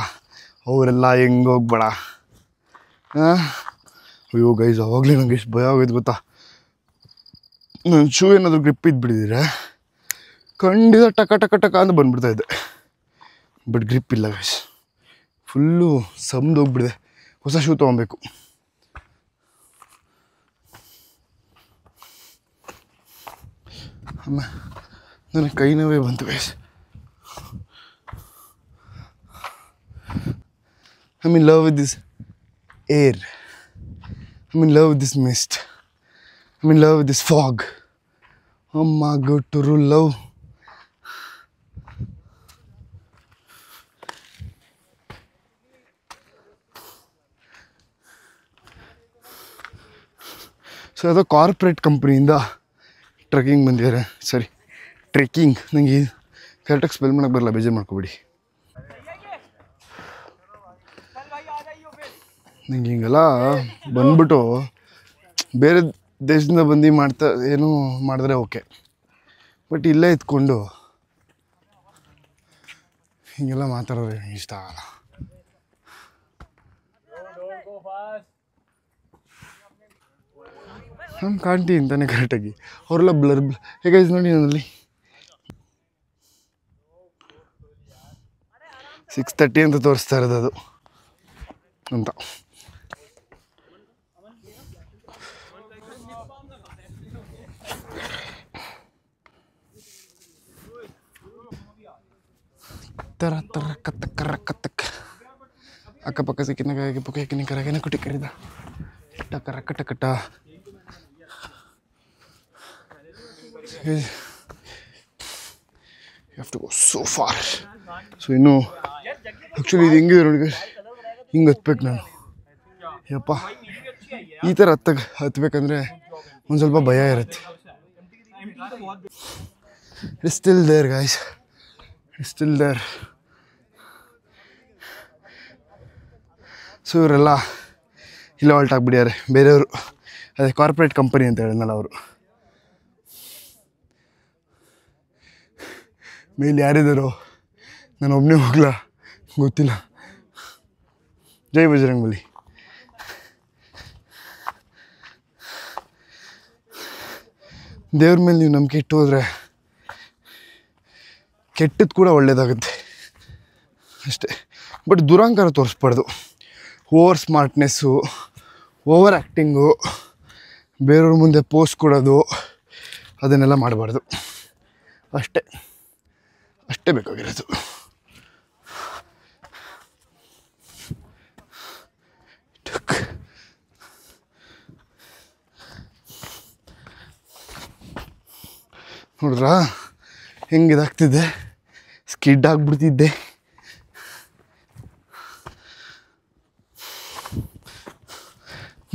ಅವರೆಲ್ಲ ಹೆಂಗೆ ಹೋಗ್ಬೇಡ. ಅಯ್ಯೋ ಗೈಸ್, ಅವಾಗಲೇ ನಂಗೆ ಎಷ್ಟು ಭಯ ಆಗೋಯ್ತು ಗೊತ್ತಾ. ನನ್ನ ಶೂ ಏನಾದರೂ ಗ್ರಿಪ್ ಇದ್ಬಿಟ್ಟಿದ್ರೆ ಖಂಡಿತ ಟಕ ಅಂತ ಬಂದುಬಿಡ್ತಾಯಿದ್ದೆ. ಬಟ್ ಗ್ರಿಪ್ ಇಲ್ಲ ಗೈಸ್, ಫುಲ್ಲು ಸಮದು ಹೋಗ್ಬಿಡಿದೆ. ಹೊಸ ಶೂ ತೊಗೊಬೇಕು. ಆಮೇಲೆ ನನಗೆ ಕೈ ನೋವೇ ಬಂತು guys. I'm in love with this air. I'm in love with this mist. I'm in love with this fog. Oh my god, true love. So ಅದು ಕಾರ್ಪೊರೇಟ್ ಕಂಪ್ನಿಯಿಂದ ಟ್ರೆಕ್ಕಿಂಗ್ ಬಂದಿದ್ದಾರೆ. ಸರಿ, ಟ್ರೆಕ್ಕಿಂಗ್ ನನಗೆ ಕರೆಕ್ಟಾಗಿ ಸ್ಪೆಲ್ ಮಾಡೋಕ್ಕೆ ಬರಲ್ಲ, ಬೇಜಾರು ಮಾಡ್ಕೊಬೇಡಿ. ನಂಗೆ ಹಿಂಗೆಲ್ಲ ಬಂದ್ಬಿಟ್ಟು ಬೇರೆ ದೇಶದಿಂದ ಬಂದು ಏನೂ ಮಾಡಿದ್ರೆ ಓಕೆ. ಬಟ್ ಇಲ್ಲೇ ಇದ್ಕೊಂಡು ಹಿಂಗೆಲ್ಲ ಮಾತಾಡೋದು ಇಷ್ಟ ಆಗಲ್ಲ. ನಾನು ಕಾಣ್ತೀನಿ ಅಂತಾನೆ ಕರೆಕ್ಟಾಗಿ. ಅವರೆಲ್ಲ ಬ್ಲರ್ ಹೇಗೆ ನೋಡಿ ನನ್ನಲ್ಲಿ 6:30 ಅಂತ ತೋರಿಸ್ತಾ ಇರೋದು ಅದು ಅಂತ. ಕತ್ತಕ್ಕ ಅಕ್ಕಪಕ್ಕ ಸಿಕ್ಕಿನಾಗ ಪುಕ್ಕ ಹಾಕಿನ ಕರಗೇನ ಕುಟಿ ಕರಿದ ಟಕ You have to go so far. So ಇನ್ನು ಆ್ಯಕ್ಚುಲಿ ಇದು ಹೆಂಗಿದೆ ನೋಡಿ, ಹಿಂಗೆ ಹತ್ಬೇಕು ನಾನು. ಯಪ್ಪ, ಈ ಥರ ಹತ್ಬೇಕಂದ್ರೆ ಒಂದು ಸ್ವಲ್ಪ ಭಯ ಇರುತ್ತೆ. It's still there guys, it's still there. So ಇವರೆಲ್ಲ ಇಲ್ಲ ಹೊಲ್ಟಾಗ್ಬಿಡ್ಯಾರೆ ಬೇರೆಯವರು. ಅದೇ ಕಾರ್ಪೊರೇಟ್ ಕಂಪನಿ ಅಂತ ಹೇಳಿದ್ನಲ್ಲ ಅವರು. ಮೇಲೆ ಯಾರಿದ್ದಾರೋ ನಾನು ಒಬ್ಬನೇ ಹೋಗ್ಲಾ ಗೊತ್ತಿಲ್ಲ. ಜೈ ಬಜರಂಗಬಲಿ. ದೇವ್ರ ಮೇಲೆ ನೀವು ನಂಬಿಕೆ ಇಟ್ಟು ಹೋದರೆ ಕೆಟ್ಟದ್ದು ಕೂಡ ಒಳ್ಳೆಯದಾಗುತ್ತೆ ಅಷ್ಟೇ. ಬಟ್ ದುರಾಂಕಾರ ತೋರಿಸ್ಬಾರ್ದು. ಓವರ್ ಸ್ಮಾರ್ಟ್ನೆಸ್ಸು, ಓವರ್ ಆ್ಯಕ್ಟಿಂಗು, ಬೇರೆಯವ್ರ ಮುಂದೆ ಪೋಸ್ಟ್ ಕೊಡೋದು, ಅದನ್ನೆಲ್ಲ ಮಾಡಬಾರ್ದು. ಅಷ್ಟೇ ಬೇಕಾಗಿರೋದು. ನೋಡ್ರಾ ಹೆಂಗಿದಾಗ್ತಿದ್ದೆ, ಸ್ಕಿಡ್ ಆಗಿಬಿಡ್ತಿದ್ದೆ.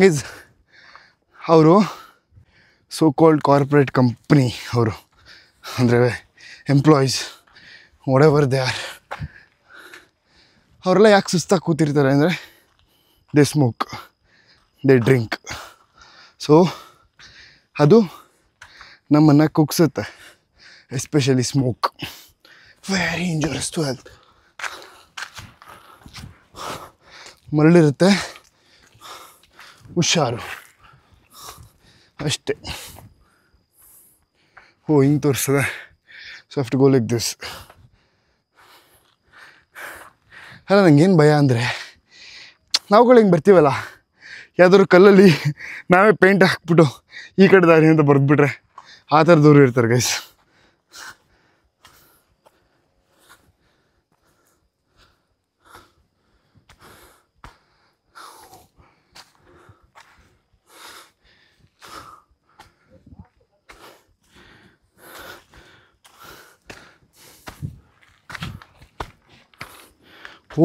ಗೈಸ್, ಅವರು ಸೋ ಕಾಲ್ಡ್ ಕಾರ್ಪೊರೇಟ್ ಕಂಪ್ನಿ ಅವರು, ಅಂದರೆ ಎಂಪ್ಲಾಯೀಸ್, ವಾಟ್ ದೇ ಆರ್, ಅವರೆಲ್ಲ ಯಾಕೆ ಸುಸ್ತಾಗಿ ಕೂತಿರ್ತಾರೆ ಅಂದರೆ they smoke, they drink. So ಅದು ನಮ್ಮನ್ನು ಕುಗ್ಸುತ್ತೆ. Especially smoke, very injurious to health. ಮರಳಿರುತ್ತೆ, ಹುಷಾರು ಅಷ್ಟೇ. ಓ ಹಿಂಗೆ ತೋರಿಸ್ತದೆ. So have to go like this. ಅಲ್ಲ ನಂಗೇನು ಭಯ ಅಂದರೆ ನಾವುಗಳು ಹಿಂಗೆ ಬರ್ತೀವಲ್ಲ, ಯಾವ್ದಾದ್ರು ಕಲ್ಲಲ್ಲಿ ನಾವೇ ಪೇಂಟ್ ಹಾಕ್ಬಿಟ್ಟು ಈ ಕಡೆ ದಾರಿ ಅಂತ ಬರೆದ್ಬಿಟ್ರೆ ಆ ಥರದವ್ರು ಇರ್ತಾರೆ ಗೈಸ್.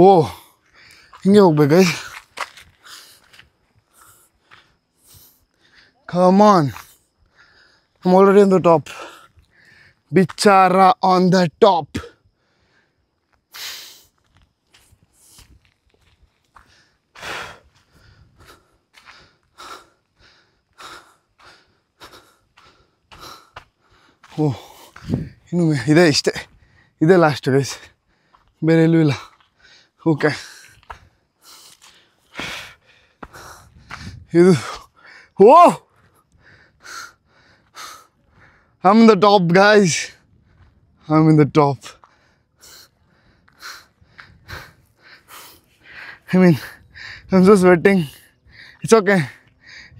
ಓ ಹಿಂಗೆ ಹೋಗ್ಬೇಕು guys. Come on. I'm already on the top. Bichara on the top. ಓ ಇನ್ನು ಇದೆ, ಇಷ್ಟೇ, ಇದೇ ಲಾಸ್ಟ್ ಗೈಸ್, ಬೇರೆ ಎಲ್ಲೂ ಇಲ್ಲ. ಓಕೆ ಇದು ಓ I'm in the top guys. I'm in the top. I mean I'm so sweating. It's okay.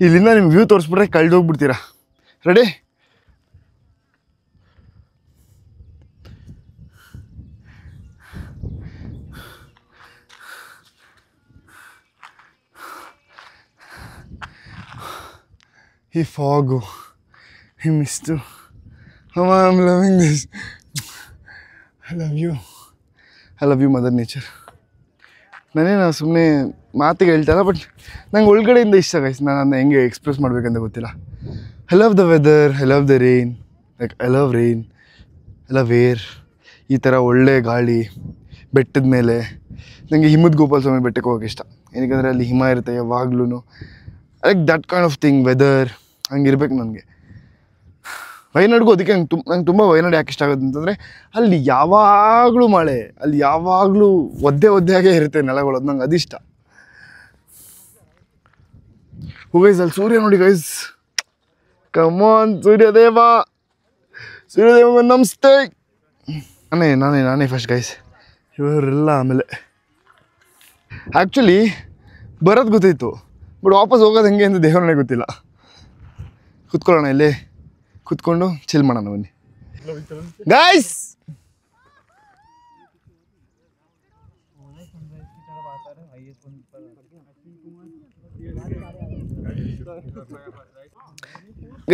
ಇಲ್ಲಿಂದ ನಿಮ್ಗೆ ವ್ಯೂ ತೋರಿಸ್ಬಿಟ್ರೆ ಕಳೆದೋಗ್ಬಿಡ್ತೀರಾ. ರೆಡಿ? ಈ ಫಾಗು, ಈ mist, I'm loving this. I love you mother nature. ನಾನೇನು ಸುಮ್ಮನೆ ಮಾತಿಗೆ ಹೇಳ್ತಾರ, ಬಟ್ ನಂಗೆ ಒಳಗಡೆಯಿಂದ ಇಷ್ಟ ಗೈಸ್. ನಾನು ಅದನ್ನ ಹೆಂಗೆ ಎಕ್ಸ್ಪ್ರೆಸ್ ಮಾಡಬೇಕಂತ ಗೊತ್ತಿಲ್ಲ. I love the weather, I love the rain, like I love rain, I love air. ಈ ಥರ ಒಳ್ಳೆ ಗಾಳಿ ಬೆಟ್ಟದ ಮೇಲೆ. ನನಗೆ ಹಿಮದ ಗೋಪಾಲ ಸ್ವಾಮಿ ಬೆಟ್ಟಕ್ಕೆ ಹೋಗೋಕೆ ಇಷ್ಟ, ಏನಕ್ಕೆ ಅಲ್ಲಿ ಹಿಮ ಇರುತ್ತೆ ಯಾವಾಗ್ಲೂ. Like that kind of thing, weather ಹಂಗಿರ್ಬೇಕು ನನಗೆ. ವಯನಾಡ್ಗೂ ಅದಕ್ಕೆ ನಂಗೆ ತುಂಬ ವಯನಾಡು ಯಾಕೆ ಇಷ್ಟ ಆಗುತ್ತೆ ಅಂತಂದರೆ ಅಲ್ಲಿ ಯಾವಾಗಲೂ ಮಳೆ, ಅಲ್ಲಿ ಯಾವಾಗಲೂ ಒದ್ದೆಯಾಗೇ ಇರುತ್ತೆ ನೆಲಗಳು, ಅದು ನಂಗೆ ಅದಿಷ್ಟ. ಗೈಸ್ ಅಲ್ಲಿ ಸೂರ್ಯ ನೋಡಿ ಗೈಸ್, ಕಮಾನ್ ಸೂರ್ಯದೇವ ನಮಸ್ತೆ. ನಾನೇ ಫಸ್ಟ್ ಗೈಸ್, ಇವರೆಲ್ಲ ಆಮೇಲೆ. ಆ್ಯಕ್ಚುಲಿ ಬರೋದು ಗೊತ್ತಿತ್ತು, ಬಟ್ ವಾಪಸ್ ಹೋಗೋದು ಹೆಂಗೆ ಅಂತ ದೇವರೇ ಗೊತ್ತಿಲ್ಲ. ಕುತ್ಕೊಳ್ಳೋಣ ಇಲ್ಲಿ, ಕುತ್ಕೊಂಡು ಚಿಲ್ ಮಾಡೋಣ ಬನ್ನಿ ಗೈಸ್.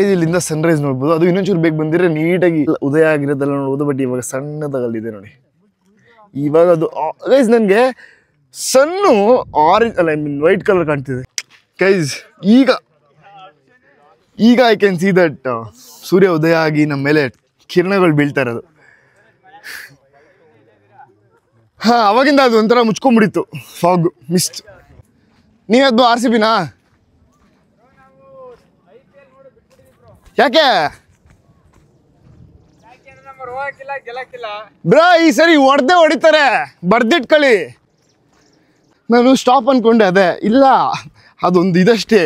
ಇಲ್ಲಿಂದ ಸನ್ರೈಸ್ ನೋಡ್ಬೋದು. ಅದು ಇನ್ನೊಂಚೂರು ಬೇಗ ಬಂದಿದ್ರೆ ನೀಟಾಗಿ ಉದಯ ಆಗಿರೋದೆಲ್ಲ ನೋಡ್ಬೋದು. ಬಟ್ ಇವಾಗ ಸಣ್ಣದಾಗಲ್ಲಿದೆ ನೋಡಿ. ಇವಾಗ ಅದು ಗೈಸ್ ನನಗೆ ಸನ್ನು ಆರೆಂಜ್ ಅಲ್ಲ, ಐ ಮೀನ್ ವೈಟ್ ಕಲರ್ ಕಾಣ್ತಿದೆ ಗೈಸ್. ಈಗ ಐ ಕ್ಯಾನ್ ಸಿ ದಟ್ ಸೂರ್ಯ ಉದಯ ಆಗಿ ನಮ್ಮ ಮೇಲೆ ಕಿರಣಗಳು ಬೀಳ್ತಾ ಇರೋದು. ಹಾಂ, ಅವಾಗಿಂದ ಅದು ಒಂಥರ ಮುಚ್ಕೊಂಡ್ಬಿಡಿತ್ತು ಫಾಗ್ ಮಿಸ್ಟ್. ನೀವದ್ದು RCBನಾ? ಯಾಕೆ ಬ್ರೋ? ಈ ಸರಿ ಹೊಡಿತಾರೆ, ಬರ್ದಿಟ್ಕೊಳ್ಳಿ. ನಾನು ಸ್ಟಾಪ್ ಅಂದ್ಕೊಂಡೆ, ಅದೇ ಇಲ್ಲ ಅದೊಂದು ಇದಷ್ಟೇ.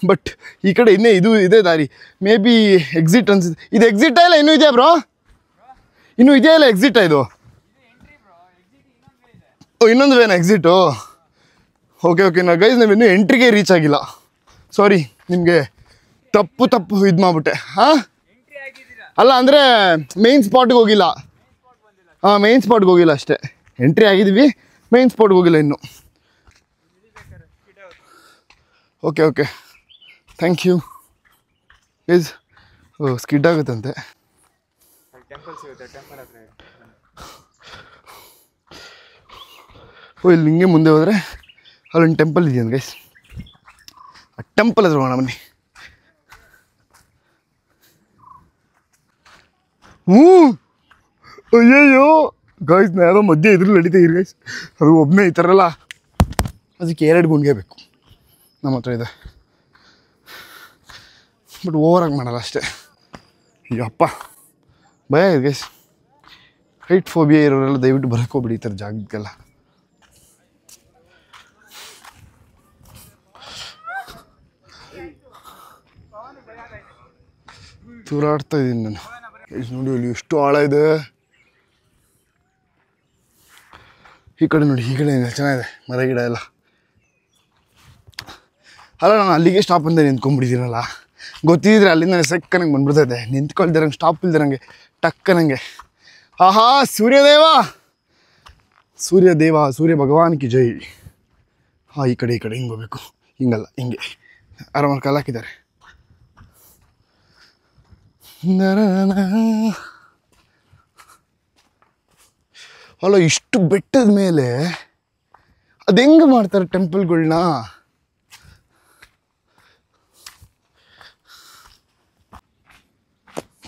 ಬಟ್ ಈ ಕಡೆ ಇನ್ನೇ ಇದು ಇದೆ ದಾರಿ, ಮೇ ಬಿ ಎಕ್ಸಿಟ್ ಅನ್ಸುತ್ತೆ. ಇದು ಎಕ್ಸಿಟಾ ಇಲ್ಲ ಇನ್ನೂ ಇದೆಯಾ ಬ್ರೋ? ಇನ್ನೂ ಇದೆಯಾ ಇಲ್ಲ ಎಕ್ಸಿಟಾ ಇದು? ಇನ್ನೊಂದು ವೇನ ಎಕ್ಸಿಟು? ಓಕೆ ನಾ ಗೈಸ್ ನಾವಿನ್ನೂ ಎಂಟ್ರಿಗೆ ರೀಚ್ ಆಗಿಲ್ಲ. ಸಾರಿ ನಿಮಗೆ ತಪ್ಪು ಇದು ಮಾಡ್ಬಿಟ್ಟೆ. ಹಾಂ, ಅಲ್ಲ ಅಂದರೆ ಮೇನ್ ಸ್ಪಾಟ್ಗೆ ಹೋಗಿಲ್ಲ. ಹಾಂ, ಮೇನ್ ಸ್ಪಾಟ್ಗೆ ಹೋಗಿಲ್ಲ ಅಷ್ಟೇ. ಎಂಟ್ರಿ ಆಗಿದ್ದೀವಿ, ಮೇನ್ ಸ್ಪಾಟ್ಗೆ ಹೋಗಿಲ್ಲ ಇನ್ನೂ. Okay thank you guys. Skid ಆಗುತ್ತಂತೆ. ಇಲ್ಲಿ ಹಿಂಗೆ ಮುಂದೆ ಹೋದರೆ ಅಲ್ಲೊಂದು ಟೆಂಪಲ್ ಇದೆಯಂತ ಗೈಸ್. ಆ ಟೆಂಪಲ್ ಹತ್ರ ಹೋಗೋಣ ಬನ್ನಿ. ಅಯ್ಯಯ್ಯೋ ಗೈಸ್, ನಾ ಯಾವುದೋ ಮಧ್ಯೆ ಇದ್ರಲ್ಲಿ ನಡೀತಾ ಇರಿ ಗೈಸ್. ಅದು ಒಬ್ಬನೇ ಈ ಥರ ಅಲ್ಲ, ಅದಕ್ಕೆ 2 ಗುಂಡಿಗೆ ಬೇಕು. ನಮ್ಮ ಹತ್ರ ಇದೆ, ಬಟ್ ಓವರಾಗಿ ಮಾಡಲ್ಲ ಅಷ್ಟೇ. ಅಯ್ಯಪ್ಪ ಭಯ ಇದೆ ಗೈಸ್. ಹೈಟ್ ಫೋಬಿಯಾ ಇರೋರೆಲ್ಲ ದಯವಿಟ್ಟು ಬರೋಕ್ಕೆ ಹೋಗ್ಬಿಡಿ ಈ ಥರ ಜಾಗಕ್ಕೆಲ್ಲ. ತೂರಾಡ್ತಾ ಇದ್ದೀನಿ ನಾನು. ನೋಡಿ ಅಲ್ಲಿ ಎಷ್ಟು ಆಳ ಇದೆ. ಈ ಕಡೆ ನೋಡಿ, ಈ ಕಡೆ ಚೆನ್ನಾಗಿದೆ ಮರ ಗಿಡ ಎಲ್ಲ. ಅಲ್ಲ ನಾನು ಅಲ್ಲಿಗೆ ಸ್ಟಾಪ್ ಅಂತ ನಿಂತ್ಕೊಂಡ್ಬಿಟ್ಟಿದ್ದೀನಲ್ಲ, ಗೊತ್ತಿದ್ರೆ ಅಲ್ಲಿಂದ ಸಕ್ಕನಂಗೆ ಬಂದ್ಬಿಡ್ತೈತೆ. ನಿಂತ್ಕೊಳ್ದಿರಂಗೆ ಸ್ಟಾಪ್ ಇಲ್ದಿರಂಗೆ ಟಕ್ಕನಂಗೆ. ಆಹಾ ಸೂರ್ಯದೇವ, ಸೂರ್ಯದೇವ, ಸೂರ್ಯ ಭಗವಾನ್ ಕಿ ಜೈ. ಹಾಂ ಈ ಕಡೆ ಹಿಂಗೆ ಹೋಗ್ಬೇಕು, ಹಿಂಗಲ್ಲ ಹಿಂಗೆ ಆರಾಮಾಗಿ ಕಾಲು ಹಾಕಿದ್ದಾರೆ. ಅಲ್ಲ ಇಷ್ಟು ಬೆಟ್ಟದ ಮೇಲೆ ಅದು ಹೆಂಗೆ ಮಾಡ್ತಾರೆ ಟೆಂಪಲ್ಗಳ್ನ?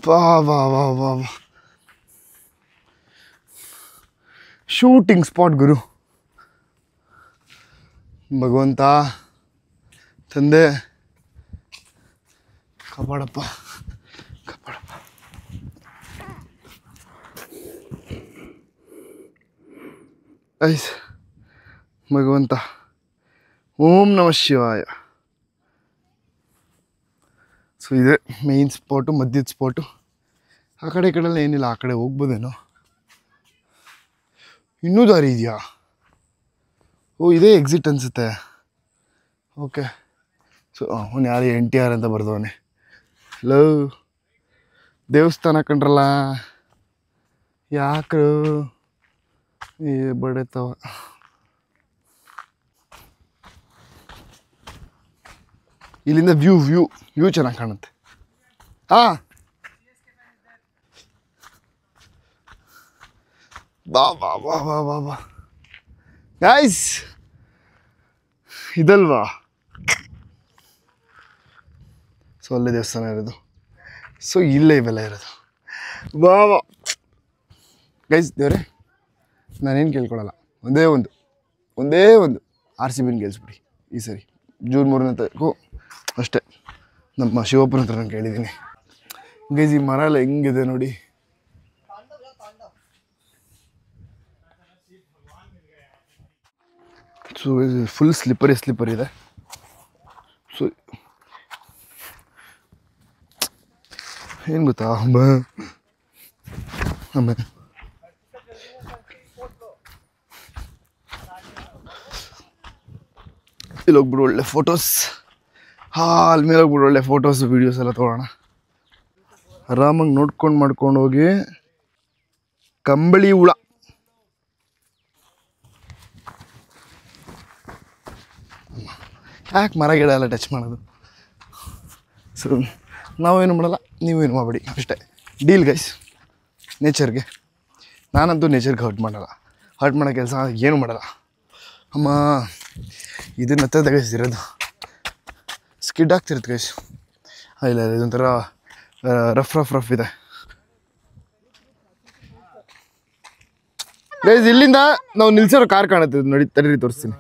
ವಾ ವಾ ವಾ ವಾ ವಾ, ಶೂಟಿಂಗ್ ಸ್ಪಾಟ್ ಗುರು. ಭಗವಂತ ತಂದೆ ಕಾಪಾಡಪ್ಪ, ಕಾಪಾಡಪ್ಪ. ಐಸ್ ಭಗವಂತ, ಓಂ ನಮಃ ಶಿವಾಯ. ಸೊ ಇದೆ ಮೇಯ್ನ್ ಸ್ಪಾಟು, ಮಧ್ಯದ ಸ್ಪಾಟು. ಆ ಕಡೆ ಈ ಕಡೆಲ್ಲ ಏನಿಲ್ಲ, ಆ ಕಡೆ ಹೋಗ್ಬೋದೇನೋ. ಇನ್ನೂ ದಾರಿ ಇದೆಯಾ? ಓ ಇದೇ ಎಕ್ಸಿಟ್ ಅನಿಸುತ್ತೆ. ಓಕೆ. ಸೊ ಅವನು ಯಾರು NTR ಅಂತ ಬರ್ದವನೆ. ಹಲೋ ದೇವಸ್ಥಾನ ಕಂಡ್ರಲ್ಲ, ಯಾಕ್ರು ಬಡತವ. ಇಲ್ಲಿಂದ ವ್ಯೂ ವ್ಯೂ ವ್ಯೂ ಚೆನ್ನಾಗಿ ಕಾಣುತ್ತೆ. ಹಾಂ ಬಾ ಬಾ ಬಾ ಬಾ ಬಾ ಬಾ ಗೈಸ್, ಇದಲ್ವಾ ಸೊ ಅಲ್ಲೇ ದೇವಸ್ಥಾನ ಇರೋದು. ಸೊ ಇಲ್ಲೇ ಇವೆಲ್ಲ ಇರೋದು. ಬಾ ಬಾ ಗೈಸ್, ದೇವ್ರೆ ನಾನೇನು ಕೇಳ್ಕೊಳಲ್ಲ, ಒಂದೇ ಒಂದು RCBನ ಗೆಲ್ಸ್ಬಿಡಿ ಈ ಸರಿ. ಜೂನ್ 3ನೇ ತಾರೀಕು ಅಷ್ಟೇ. ನಮ್ಮ ಶಿವಪ್ಪನ ಹತ್ರ ನಾನು ಕೇಳಿದ್ದೀನಿ. ಗೈಸ್ ಈ ಮರ ಎಲ್ಲ ಹೆಂಗಿದೆ ನೋಡಿ. ಸೊ ಫುಲ್ ಸ್ಲಿಪ್ಪರಿ ಇದೆ. ಸೊ ಏನು ಗೊತ್ತಾ, ಇಲ್ಲಿ ಹೋಗ್ಬಿಡು ಒಳ್ಳೆ ಫೋಟೋಸ್. ಅಲ್ಲಿ ಮೇಲೆ ಹೋಗ್ಬಿಡು ಒಳ್ಳೆ ಫೋಟೋಸ್ ವೀಡಿಯೋಸ್ ಎಲ್ಲ ತೊಗೊಳ್ಳೋಣ. ಆರಾಮಾಗಿ ಮಾಡ್ಕೊಂಡು ಹೋಗಿ. ಕಂಬಳಿ ಹುಳ, ಯಾಕೆ ಮರ ಗಿಡ ಎಲ್ಲ ಟಚ್ ಮಾಡೋದು? ಸೊ ನಾವೇನು ಮಾಡಲ್ಲ, ನೀವೇನು ಮಾಡಬೇಡಿ ಅಷ್ಟೇ. Deal guys. ನೇಚರ್ಗೆ ನಾನಂತೂ ನೇಚರ್ಗೆ ಹರ್ಟ್ ಮಾಡೋ ಕೆಲಸ ಏನೂ ಮಾಡಲ್ಲ. ಅಮ್ಮ ಇದನ್ನ ಹತ್ತಿರದ ಗೈಸ್ ಇರೋದು, ಸ್ಕಿಡ್ ಆಗ್ತಿರುತ್ತೆ ಗೈಸ್. ಇಲ್ಲ ಇದೊಂಥರ ರಫ್ ಇದೆ ಗೈಸ್. ಇಲ್ಲಿಂದ ನಾವು ನಿಲ್ಸಿರೋ ಕಾರ್ ಕಾಣುತ್ತೆ ನೋಡಿ, ತಡೀರಿ ತೋರಿಸ್ತೀನಿ.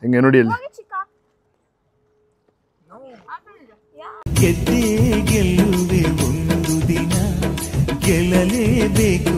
ಹಿಂಗೆ ನೋಡಿ ಅಲ್ಲಿ. ಗೆದ್ದೆ ಗೆಲ್ಲುವೆ ಒಂದು ದಿನ, ಗೆಲ್ಲಲೇಬೇಕು